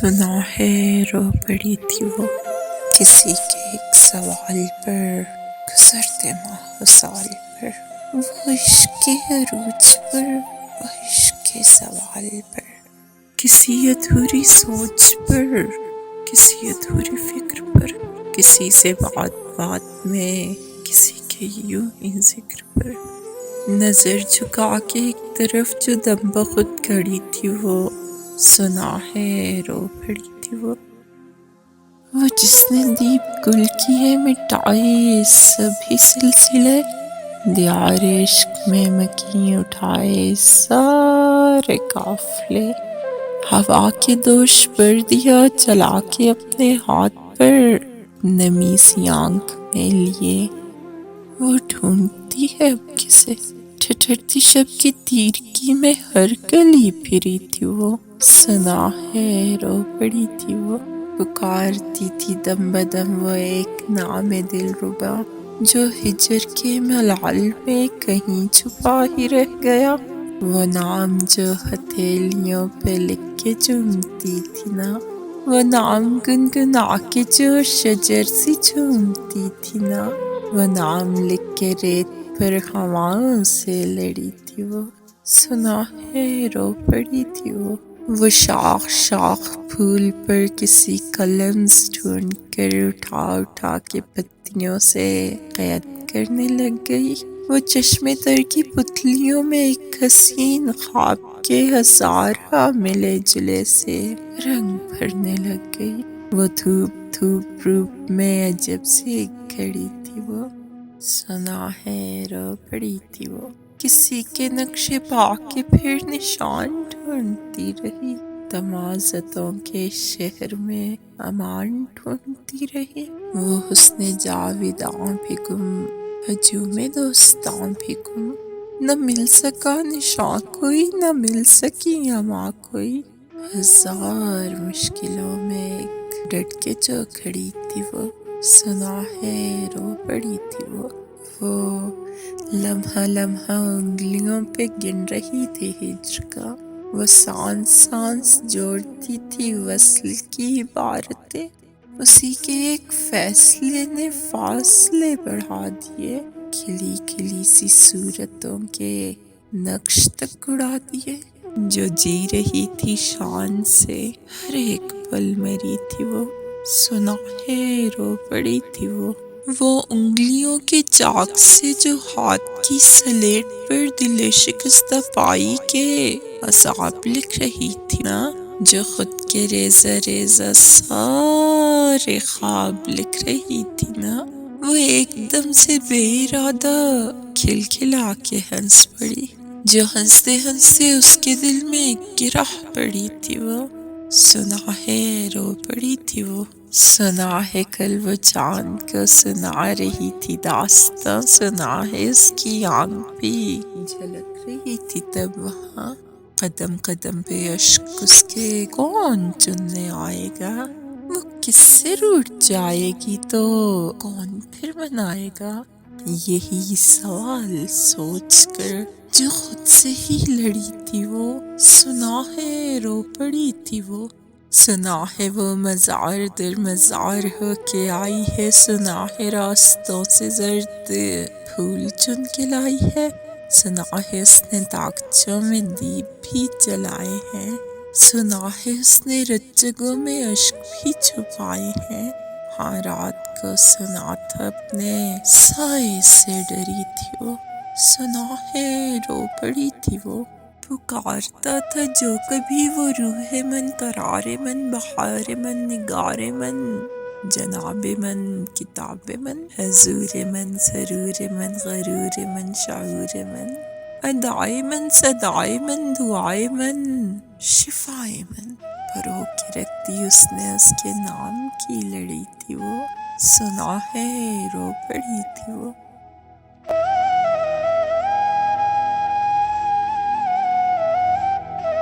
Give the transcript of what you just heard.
سنا ہے رو پڑی تھی وہ کسی کے ایک سوال پر، گزرتے ماہ و سال پر، وہ عشق عروج پر، وہ عشق سوال پر، کسی ادھوری سوچ پر، کسی ادھوری فکر پر، کسی سے بات بات میں، کسی کے یوں ہی ذکر پر، نظر جھکا کے ایک طرف جو دم بخود کھڑی تھی وہ، سنا ہے رو پڑی تھی وہ جس نے دیپ گل کیے مٹائے سبھی سلسلے، دیار عشق میں مکیں اٹھائے سارے قافلے، ہوا کے دوش پر دیا چلا کے اپنے ہاتھ پر، نمی سی آنکھ میں لیے وہ ڈھونڈتی ہے اب کسے، ٹھٹھرتی شب کی تیرگی میں ہر گلی پھری تھی وہ، سنا ہے رو پڑی تھی وہ پکارتی تھی دم بدم وہ ایک نام دلربا، جو ہجر کے ملال میں کہیں چھپا ہی رہ گیا، وہ نام جو ہتھیلیوں پہ لکھ کے چومتی تھی نا، وہ نام گنگنا کے جو شجر سی چومتی تھی نا، وہ نام لکھ کے ریت پر ہواؤں سے لڑی تھی وہ، سنا ہے رو پڑی تھی وہ شاخ شاخ پھول پر کسی قلم ڈھونڈ کر اٹھا اٹھا کے پتیوں سے قید کرنے لگ گئی، وہ چشمے تر کی پتلیوں میں ایک حسین خواب کے ہزارہ ملے جلے سے رنگ بھرنے لگ گئی، وہ دھوپ دھوپ روپ میں عجب سی کھڑی تھی وہ، سنا ہے رو پڑی تھی وہ کسی کے نقشے پا کے پھر نشان ڈھونڈتی رہی، تمازتوں کے شہر میں امان ڈھونڈتی رہی، وہ حسن جاویداں بھی گم، ہجوم دوستاں بھی گم، نہ مل سکا نشاں کوئی، نہ مل سکی اما کوئی، ہزار مشکلوں میں ڈٹ کے جو کھڑی تھی وہ، سنا ہے رو پڑی تھی وہ لمحہ لمحہ انگلیوں پہ گن رہی تھی ہجر کا، وہ سانس سانس جوڑتی تھی وصل کی عبارتیں، اسی کے ایک فیصلے نے فاصلے بڑھا دیے، کھلی کھلی سی صورتوں کے نقش تک اڑا دیے، جو جی رہی تھی شان سے ہر ایک پل مری تھی وہ، سنا ہے رو پڑی تھی وہ انگلیوں کے چاک سے جو ہاتھ کی سلیٹ پر دل شکستہ پائی کے عذاب لکھ رہی تھی نا، جو خود کے ریزہ ریزہ سارے خواب لکھ رہی تھی نا، وہ ایک دم سے بے ارادہ کھل کھلا کے ہنس پڑی، جو ہنستے ہنستے اس کے دل میں گرہ پڑی تھی وہ، سنا ہے رو پڑی تھی وہ، سنا ہے کل وہ چاند کو سنا رہی تھی داستاں، سنا ہے اس کی آنکھ بھی جھلک رہی تھی تب وہاں، قدم قدم پہ اشک اس کے کون چننے آئے گا، وہ کس سے روٹھ جائے گی تو کون پھر منائے گا، یہی سوال سوچ کر جو خود سے ہی لڑی تھی وہ، سنا ہے رو پڑی تھی وہ، سنا ہے وہ مزار در مزار ہو کے آئی ہے، سنا ہے راستوں سے زرد پھول چن کے لائی ہے، سنا ہے اس نے طاقچوں میں دیپ بھی جلائے ہیں، سنا ہے اس نے رجگوں میں اشک بھی چھپائے ہیں، ہاں رات کو سنا تھا اپنے سائے سے ڈری تھی وہ، سنا ہے رو پڑی تھی وہ پکارتا تھا جو کبھی وہ روح من، قرار من، بہار من، نگار من، جناب من، کتاب من، حضور من، سرور من، غرور من، شعور من، ادائے من، صدائے من، دعائے من، شفائے من، پرو کے رکھتی اس نے اس کے نام کی لڑی تھی وہ، سنا ہے رو پڑی تھی وہ